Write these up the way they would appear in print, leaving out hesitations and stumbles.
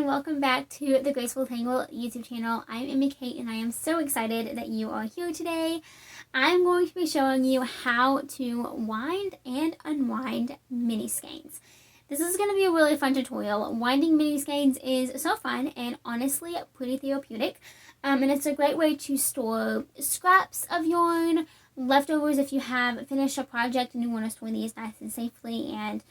and welcome back to the Graceful Tangle YouTube channel. I'm Amy Kate and I am so excited that you are here today. I'm going to be showing you how to wind and unwind mini skeins. This is going to be a really fun tutorial. Winding mini skeins is so fun and honestly pretty therapeutic. And it's a great way to store scraps of yarn, leftovers if you have finished a project and you want to store these nice and safely, and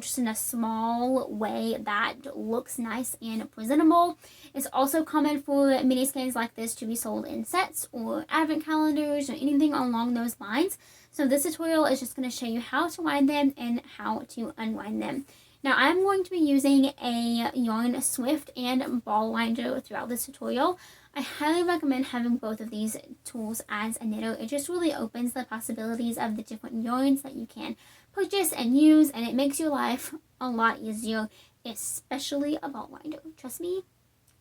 just in a small way that looks nice and presentable. It's also common for mini skeins like this to be sold in sets or advent calendars or anything along those lines. So this tutorial is just going to show you how to wind them and how to unwind them. Now I'm going to be using a yarn Swift and ball winder throughout this tutorial. I highly recommend having both of these tools as a knitter. It just really opens the possibilities of the different yarns that you can purchase and use, and it makes your life a lot easier, especially a ball winder. Trust me,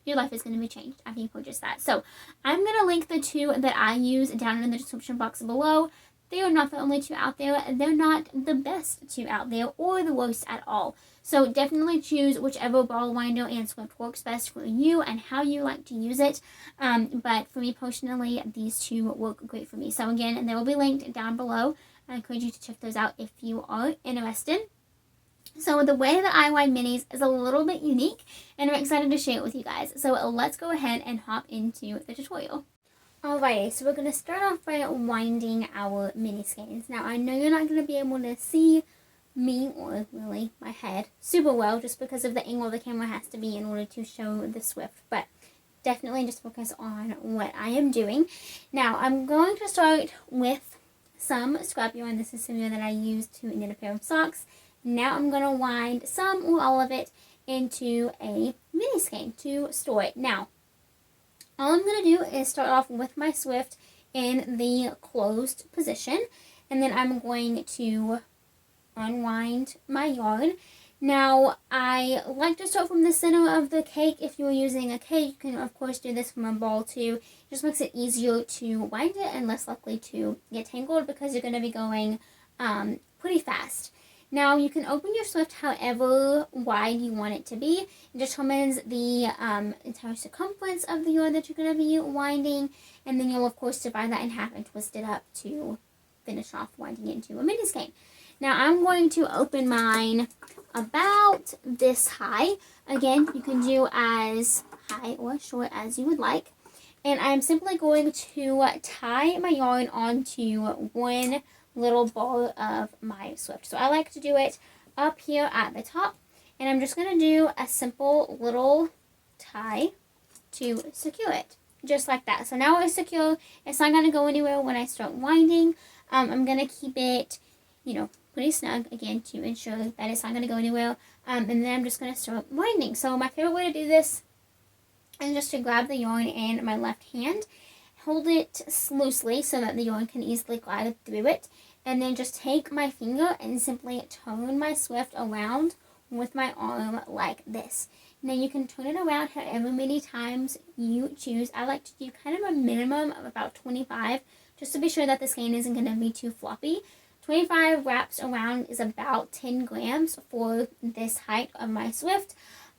your life is going to be changed after you purchase that. So I'm going to link the two that I use down in the description box below. They are not the only two out there. They're not the best two out there or the worst at all. So definitely choose whichever ball winder and Swift works best for you and how you like to use it. But for me personally, these two work great for me. So again, they will be linked down below. I encourage you to check those out if you are interested. So the way that I wind minis is a little bit unique, and I'm excited to share it with you guys. So let's go ahead and hop into the tutorial. Alrighty, so we're going to start off by winding our mini skeins. Now I know you're not going to be able to see me, or really my head, super well just because of the angle the camera has to be in order to show the Swift, but definitely just focus on what I am doing. Now I'm going to start with some scrap yarn. This is some yarn that I used to knit a pair of socks. Now I'm going to wind some or all of it into a mini skein to store it. Now all I'm going to do is start off with my Swift in the closed position, and then I'm going to unwind my yarn. Now I like to start from the center of the cake. If you're using a cake, you can of course do this from a ball too. It just makes it easier to wind it and less likely to get tangled because you're going to be going pretty fast. Now you can open your Swift however wide you want it to be. It determines the entire circumference of the yarn that you're going to be winding, and then you'll of course divide that in half and twist it up to finish off winding it into a mini skein. Now I'm going to open mine about this high. Again, you can do as high or short as you would like. And I'm simply going to tie my yarn onto one little ball of my Swift. So I like to do it up here at the top. And I'm just going to do a simple little tie to secure it. Just like that. So now it's secure. It's not going to go anywhere when I start winding. I'm going to keep it, pretty snug, again, to ensure that it's not going to go anywhere. And then I'm just going to start winding. So my favorite way to do this is just to grab the yarn in my left hand, hold it loosely so that the yarn can easily glide through it, and then just take my finger and simply turn my Swift around with my arm like this. Now you can turn it around however many times you choose. I like to do kind of a minimum of about 25, just to be sure that the skein isn't going to be too floppy. 25 wraps around is about 10 grams for this height of my Swift.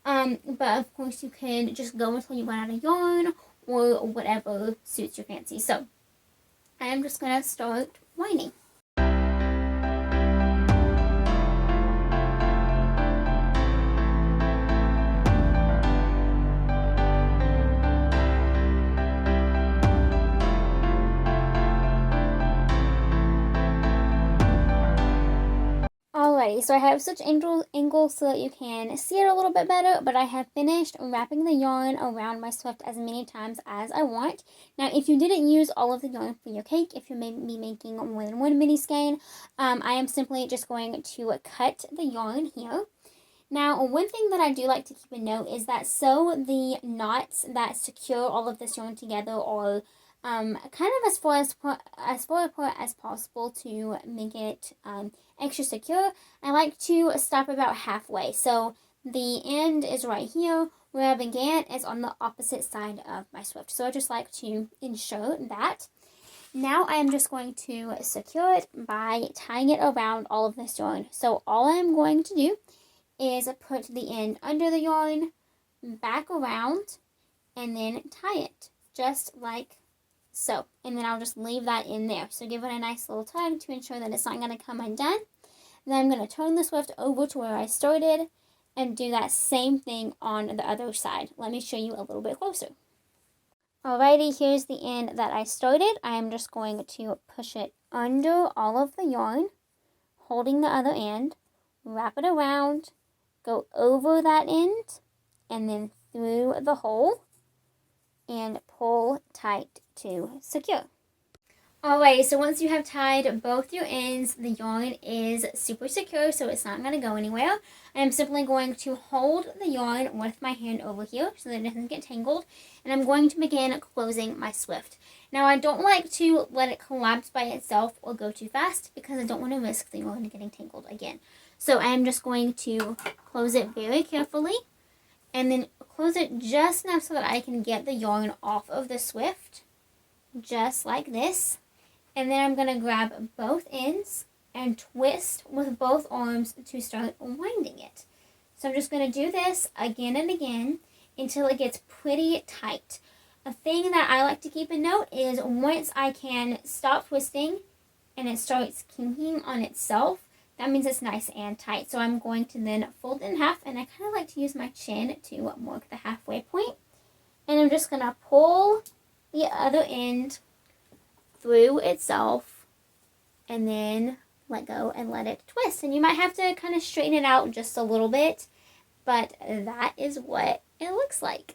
But of course you can just go until you run out of yarn or whatever suits your fancy. So I am just going to start winding. Alrighty, so I have such angles so that you can see it a little bit better, but I have finished wrapping the yarn around my Swift as many times as I want. Now, if you didn't use all of the yarn for your cake, if you're maybe making more than one mini skein, I am simply just going to cut the yarn here. Now, one thing that I do like to keep a note is that so the knots that secure all of this yarn together are kind of as far apart as possible to make it extra secure. I like to stop about halfway. So the end is right here, where I began is on the opposite side of my Swift. So I just like to ensure that. Now I am just going to secure it by tying it around all of this yarn. So all I'm going to do is put the end under the yarn, back around and then tie it just like so. And then I'll just leave that in there. So give it a nice little tug to ensure that it's not going to come undone. Then I'm going to turn the Swift over to where I started and do that same thing on the other side. Let me show you a little bit closer. Alrighty, here's the end that I started. I am just going to push it under all of the yarn, holding the other end, wrap it around, go over that end, and then through the hole, and pull tight to secure. Alright, so once you have tied both your ends, the yarn is super secure, so it's not going to go anywhere. I am simply going to hold the yarn with my hand over here so that it doesn't get tangled, and I'm going to begin closing my Swift. Now, I don't like to let it collapse by itself or go too fast because I don't want to risk the yarn getting tangled again. So I am just going to close it very carefully and then close it just enough so that I can get the yarn off of the Swift, just like this. And then I'm going to grab both ends and twist with both arms to start winding it. So I'm just going to do this again and again until it gets pretty tight. A thing that I like to keep a note is once I can stop twisting and it starts kinking on itself, that means it's nice and tight. So I'm going to then fold it in half, and I kind of like to use my chin to mark the halfway point. And I'm just going to pull the other end through itself and then let go and let it twist. And you might have to kind of straighten it out just a little bit, but that is what it looks like.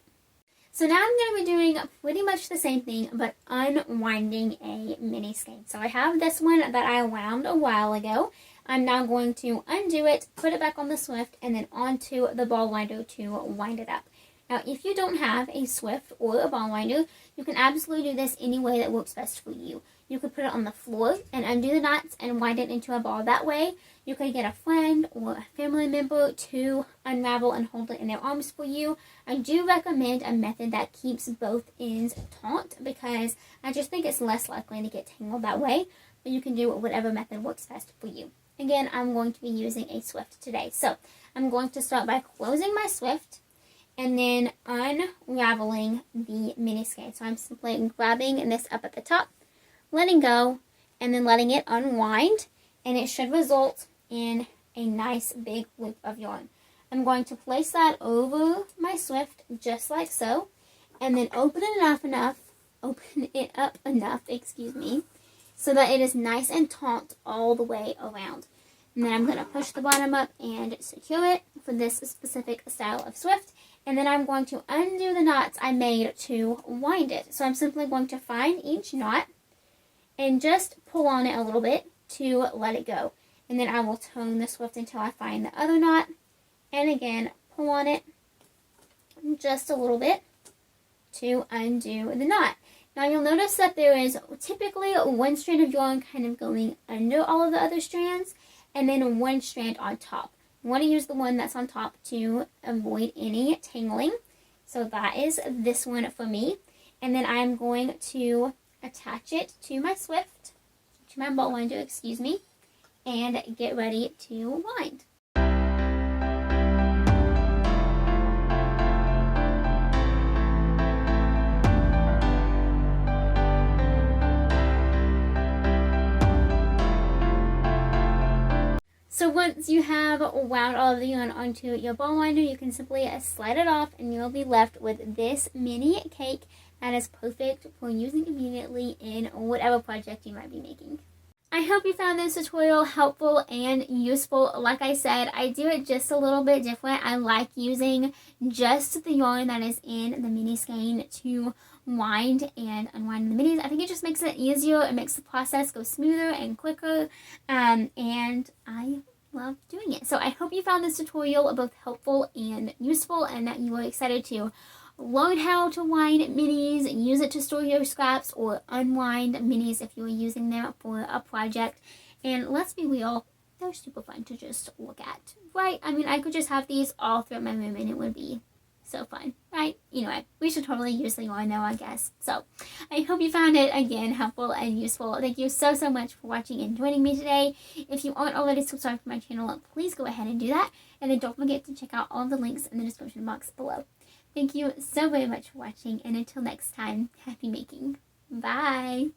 So now I'm going to be doing pretty much the same thing, but unwinding a mini skein. So I have this one that I wound a while ago. I'm now going to undo it, put it back on the Swift, and then onto the ball winder to wind it up. Now, if you don't have a Swift or a ball winder, you can absolutely do this any way that works best for you. You could put it on the floor and undo the knots and wind it into a ball that way. You could get a friend or a family member to unravel and hold it in their arms for you. I do recommend a method that keeps both ends taut because I just think it's less likely to get tangled that way. But you can do whatever method works best for you. Again, I'm going to be using a Swift today. So I'm going to start by closing my Swift and then unraveling the mini skein. So I'm simply grabbing this up at the top, letting go, and then letting it unwind, and it should result in a nice big loop of yarn. I'm going to place that over my Swift just like so, and then open it up enough, so that it is nice and taut all the way around. And then I'm going to push the bottom up and secure it for this specific style of Swift. And then I'm going to undo the knots I made to wind it. So I'm simply going to find each knot and just pull on it a little bit to let it go. And then I will turn the Swift until I find the other knot. And again, pull on it just a little bit to undo the knot. Now you'll notice that there is typically one strand of yarn kind of going under all of the other strands, and then one strand on top. You want to use the one that's on top to avoid any tangling. So that is this one for me. And then I'm going to attach it to my Swift, to my ball winder, and get ready to wind. So once you have wound all of the yarn onto your ball winder, you can simply slide it off and you'll be left with this mini cake that is perfect for using immediately in whatever project you might be making. I hope you found this tutorial helpful and useful. Like I said, I do it just a little bit different. I like using just the yarn that is in the mini skein to wind and unwind the minis. I think it just makes it easier. It makes the process go smoother and quicker, and I love doing it. So I hope you found this tutorial both helpful and useful, and that you are excited to learn how to wind minis, use it to store your scraps, or unwind minis if you are using them for a project. And let's be real, they're super fun to just look at, right? I mean, I could just have these all throughout my room and it would be so fun, right? Anyway, we should totally use the yarn now, I guess. So I hope you found it, again, helpful and useful. Thank you so much for watching and joining me today. If you aren't already subscribed to my channel, please go ahead and do that. And then don't forget to check out all the links in the description box below. Thank you so very much for watching, and until next time, happy making. Bye!